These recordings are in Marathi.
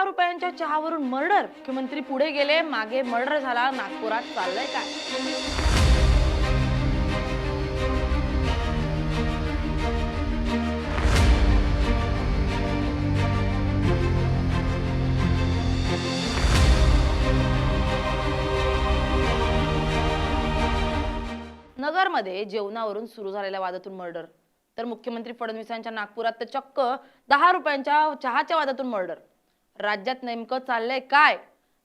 रुपयांच्या चहावरून मर्डर, मुख्यमंत्री पुढे गेले, मागे मर्डर झाला, नागपुरात चाललंय काय? नगरमध्ये जेवणावरून सुरू झालेल्या वादातून मर्डर, तर मुख्यमंत्री फडणवीसांच्या नागपुरात तर चक्क 10 रुपयांच्या चहाच्या वादातून मर्डर. राज्यात नेमकं चाललंय काय?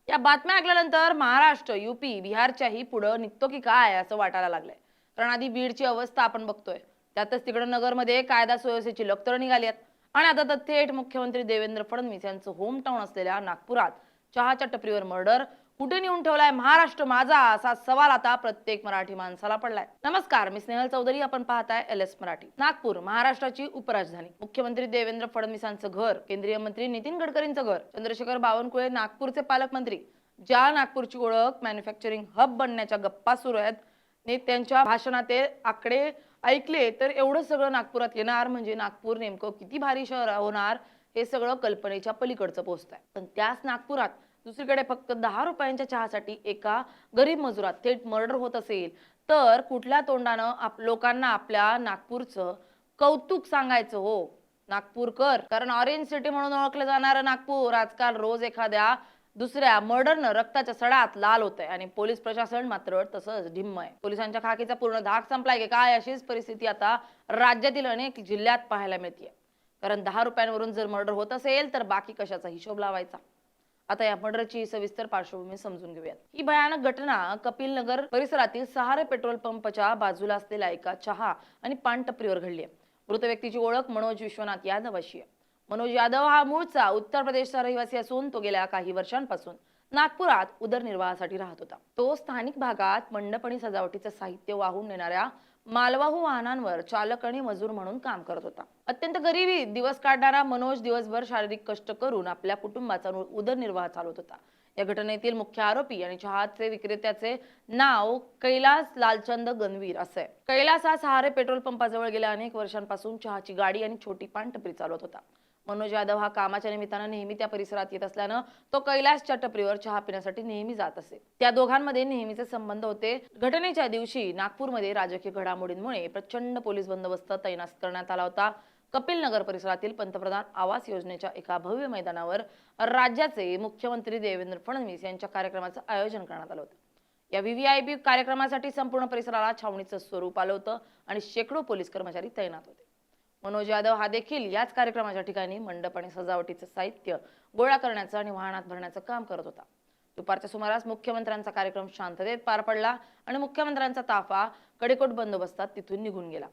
या बातम्या ऐकल्यानंतर महाराष्ट्र, यूपी, बिहारच्याही पुढं निघतो की काय असं वाटायला लागलंय. कारण आधी बीडची अवस्था आपण बघतोय, त्यातच तिकडे नगरमध्ये कायदा सुव्यवस्थेची लक्तरं निघाली आहेत. आणि आता तर थेट मुख्यमंत्री देवेंद्र फडणवीस यांचं होम टाउन असलेल्या नागपुरात चहाच्या टपरीवर मर्डर. कुठे नेऊन ठेवलाय महाराष्ट्र माझा, असा सवाल आता प्रत्येक मराठी माणसाला पडलाय. नमस्कार, मी स्नेहल चौधरी, आपण पाहताय LS मराठी. नागपूर महाराष्ट्राची उपराजधानी, मुख्यमंत्री देवेंद्र फडणवीसांचं घर, केंद्रीय मंत्री नितीन गडकरींचं घर, चंद्रशेखर बावनकुळे नागपूरचे पालकमंत्री. ज्या नागपूरची ओळख मॅन्युफॅक्चरिंग हब बनण्याच्या गप्पा सुरू आहेत, नेत्यांच्या भाषणात आकडे ऐकले तर एवढं सगळं नागपुरात येणार म्हणजे नागपूर नेमकं किती भारी शहर होणार हे सगळं कल्पनेच्या पलीकडचं पोहोचतंय. पण त्याच नागपुरात दुसरीकडे फक्त 10 रुपयांच्या चहासाठी एका गरीब मजुरात थेट मर्डर होत असेल तर कुठल्या तोंडानं लोकांना आपल्या नागपूरचं कौतुक सांगायचं हो? नागपूरकर, कारण ऑरेंज सिटी म्हणून ओळखलं जाणारं नागपूर आजकाल रोज एखाद्या दुसऱ्या मर्डरनं रक्ताच्या सडात लाल होत आहे आणि पोलीस प्रशासन मात्र तसंच ढिम्म आहे. पोलिसांच्या खाकीचा पूर्ण धाक संपलाय की काय, अशीच परिस्थिती आता राज्यातील अनेक जिल्ह्यात पाहायला मिळते. कारण 10 रुपयांवरून जर मर्डर होत असेल तर बाकी कशाचा हिशोब लावायचा? आता या मर्डरची सविस्तर पार्श्वभूमी समजून घेऊयात. ही भयानक घटना कपिल नगर परिसरातील सहारे पेट्रोल पंपच्या बाजूला असलेल्या एका चहा आणि पान टपरीवर घडली आहे. मृत व्यक्तीची ओळख मनोज विश्वनाथ यादव अशी आहे. मनोज यादव हा मूळचा उत्तर प्रदेशचा रहिवासी असून तो गेल्या काही वर्षांपासून नागपुरात उदरनिर्वाहासाठी राहत होता. तो स्थानिक भागात मंडप आणि सजावटीचं साहित्य वाहून नेणाऱ्या मालवाहू वाहनांवर चालक आणि मजूर म्हणून काम करत होता. अत्यंत गरिबीत दिवस काढणारा मनोज दिवसभर शारीरिक कष्ट करून आपल्या कुटुंबाचा उदरनिर्वाह चालवत होता. या घटनेतील मुख्य आरोपी आणि चहाचे विक्रेत्याचे नाव कैलास लालचंद गणवीर असे. कैलास हा सहारे पेट्रोल पंपाजवळ गेल्या अनेक वर्षांपासून चहाची गाडी आणि छोटी पान टपरी चालवत होता. मनोज यादव हा कामाच्या निमित्तानं नेहमी त्या परिसरात येत असल्यानं तो कैलासच्या टपरीवर चहा पिण्यासाठी नेहमी जात असे. त्या दोघांमध्ये नेहमीचे संबंध होते. घटनेच्या दिवशी नागपूरमध्ये राजकीय घडामोडींमुळे प्रचंड पोलीस बंदोबस्त तैनात करण्यात आला होता. कपिल नगर परिसरातील पंतप्रधान आवास योजनेच्या एका भव्य मैदानावर राज्याचे मुख्यमंत्री देवेंद्र फडणवीस यांच्या कार्यक्रमाचं आयोजन करण्यात आलं होतं. या VVIP कार्यक्रमासाठी संपूर्ण परिसराला छावणीचं स्वरूप आलं होतं आणि शेकडो पोलीस कर्मचारी तैनात होते. मनोज यादव हा देखील याच कार्यक्रमाच्या ठिकाणी मंडप आणि सजावटीचं साहित्य गोळा करण्याचं आणि वाहनात भरण्याचं काम करत होता. दुपारच्या सुमारास मुख्यमंत्र्यांचा कार्यक्रम शांततेत पार पडला आणि मुख्यमंत्र्यांचा ताफा कडेकोट बंदोबस्तात तिथून निघून गेला.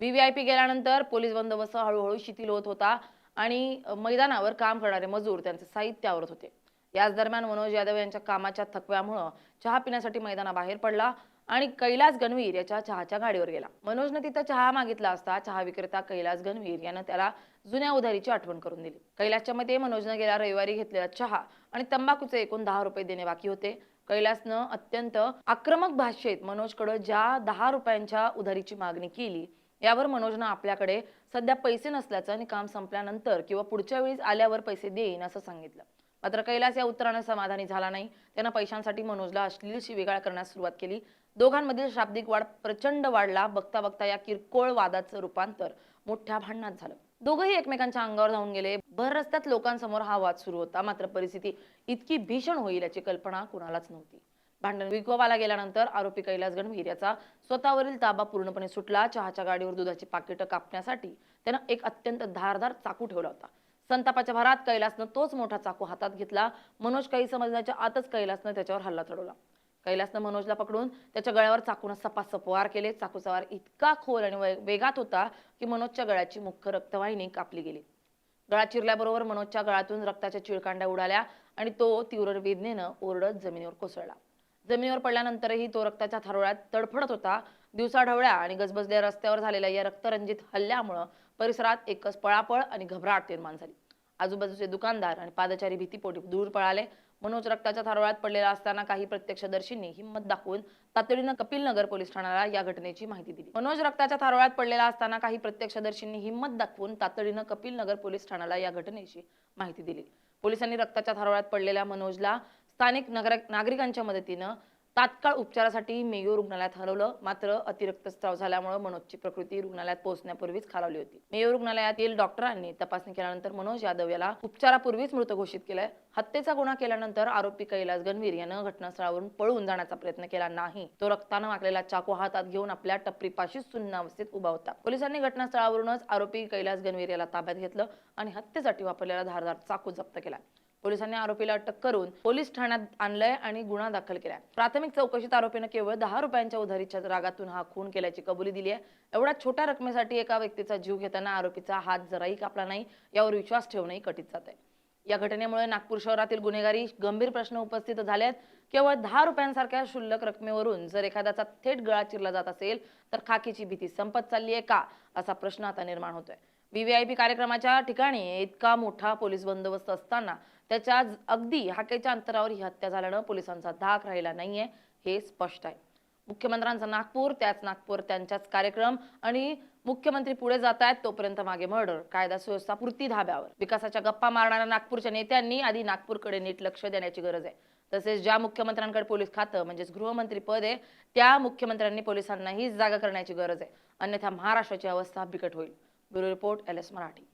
VVIP गेल्यानंतर पोलीस बंदोबस्त हळूहळू शिथिल होत होता आणि मैदानावर काम करणारे मजूर त्यांचे साहित्य आवरत होते. याच दरम्यान मनोज यादव यांच्या कामाच्या थकव्यामुळे चहा पिण्यासाठी मैदानाबाहेर पडला आणि कैलास गणवीर याच्या चहाच्या गाडीवर गेला. मनोजने तिथं चहा मागितला असता चहा विक्रेता कैलास गणवीर यानं त्याला जुन्या उधारीची आठवण करून दिली. कैलासच्या मते मनोजने गेल्या रविवारी घेतलेला चहा आणि तंबाखूचे एकूण 10 रुपये देणे बाकी होते. कैलासनं अत्यंत आक्रमक भाषेत मनोजकडे ज्या 10 रुपयांच्या उधारीची मागणी केली यावर मनोजनं आपल्याकडे सध्या पैसे नसल्याचं आणि काम संपल्यानंतर किंवा पुढच्या वेळी आल्यावर पैसे देईन असं सांगितलं. मात्र कैलास या उत्तराने समाधानी झाला नाही. त्यानं पैशांसाठी मनोजला अश्लील शिवीगाळ करण्यास सुरुवात केली. दोघांमधील शाब्दिक वाद प्रचंड वाढला. बघता बघता या किरकोळ वादाचं रूपांतर मोठ्या भांडणात झालं. दोघंही एकमेकांच्या अंगावर धावून गेले. भर रस्त्यात लोकांसमोर हा वाद सुरू होता. मात्र परिस्थिती इतकी भीषण होईल याची कल्पना कुणालाच नव्हती. भांडण विकोपाला गेल्यानंतर आरोपी कैलास गणवीर याचा स्वतःवरील ताबा पूर्णपणे सुटला. चहाच्या गाडीवर दुधाची पाकिटं कापण्यासाठी त्यानं एक अत्यंत धारदार चाकू ठेवला होता. संतापाच्या भरात कैलासनं तोच मोठा चाकू हातात घेतला. मनोज काही समजण्याच्या आतच कैलासनं त्याच्यावर हल्ला चढवला. कैलासनं मनोजला पकडून त्याच्या गळ्यावर चाकून सपासप वार केले. चाकूचा वार इतका खोल आणि वेगात होता की मनोजच्या गळ्याची मुख्य रक्तवाहिनी कापली गेली. गळा चिरल्याबरोबर मनोजच्या गळ्यातून रक्ताच्या चिळकांड्या उडाल्या आणि तो तीव्र वेदनेनं ओरडत जमिनीवर कोसळला. जमिनीवर पडल्यानंतरही तो रक्ताच्या थारोळ्यात तडफडत होता. दिवसाढवळ्या आणि गजबजलेल्या रस्त्यावर झालेल्या या रक्तरंजित हल्ल्यामुळे परिसरात एकच पळापळ आणि घबराट निर्माण झाली. आजूबाजूचे दुकानदार आणि पादचारी भीतीपोटी दूर पळाले. मनोज रक्ताच्या थारोळ्यात पडलेला असताना काही प्रत्यक्षदर्शींनी हिंमत दाखवून तातडीनं कपिल नगर पोलीस ठाण्याला या घटनेची माहिती दिली. मनोज रक्ताच्या थारोळ्यात पडलेला असताना काही प्रत्यक्षदर्शींनी हिंमत दाखवून तातडीनं कपिल नगर पोलीस ठाण्याला या घटनेची माहिती दिली. पोलिसांनी रक्ताच्या थारोळ्यात पडलेल्या मनोजला स्थानिक नागरिकांच्या मदतीनं तात्काळ उपचारासाठी मेयो रुग्णालयात हलवलं. मात्र अतिरक्तस्राव झाल्यामुळे मनोजची प्रकृती रुग्णालयात पोहोचण्यापूर्वीच खालावली होती. मेयो रुग्णालयातील डॉक्टरांनी तपासणी केल्यानंतर मनोज यादव याला उपचारापूर्वीच मृत घोषित केलंय. हत्येचा गुन्हा केल्यानंतर आरोपी कैलास गणवीर यानं घटनास्थळावरून पळून जाण्याचा प्रयत्न केला नाही. तो रक्तानं माखलेला चाकू हातात घेऊन आपल्या टपरीपाशीच सुन्न अवस्थेत उभा होता. पोलिसांनी घटनास्थळावरूनच आरोपी कैलास गणवीर याला ताब्यात घेतलं आणि हत्येसाठी वापरलेला धारदार चाकू जप्त केला. पोलिसांनी आरोपीला अटक करून पोलीस ठाण्यात आणलंय आणि गुन्हा दाखल केलाय. प्राथमिक चौकशीत आरोपीने केवळ 10 रुपयांच्या उधारीच्या रागातून हा खून केल्याची कबुली दिली आहे. एवढ्या छोट्या रकमेसाठी एका व्यक्तीचा जीव घेताना आरोपीचा हात जराही कापला नाही, यावर विश्वास ठेवणंही कठीण जात आहे. या घटनेमुळे नागपूर शहरातील गुन्हेगारी गंभीर प्रश्न उपस्थित झाले आहेत. केवळ 10 रुपयांसारख्या क्षुल्लक रकमेवरून जर एखाद्याचा थेट गळा चिरला जात असेल तर खाकीची भीती संपत चालली आहे का, असा प्रश्न आता निर्माण होतोय. व्हीव्हीआयपी कार्यक्रमाच्या ठिकाणी इतका मोठा पोलीस बंदोबस्त असताना त्याच्या अगदी हाकेच्या अंतरावर ही हत्या झाल्यानं पोलिसांचा धाक राहिला नाहीये, हे स्पष्ट आहे. मुख्यमंत्र्यांचा नागपूर, त्याच नागपूर त्यांच्याच कार्यक्रम आणि मुख्यमंत्री पुढे जात आहेत तोपर्यंत मागे मर्डर. कायदा सुव्यवस्था पुरती धाब्यावर. विकासाच्या गप्पा मारणाऱ्या नागपूरच्या नेत्यांनी आधी नागपूरकडे नीट लक्ष देण्याची गरज आहे. तसेच ज्या मुख्यमंत्र्यांकडे पोलीस खातं म्हणजेच गृहमंत्री पद आहे त्या मुख्यमंत्र्यांनी पोलिसांनाही जागा करण्याची गरज आहे. अन्यथा महाराष्ट्राची अवस्था बिकट होईल. Bureau report LS Marathi.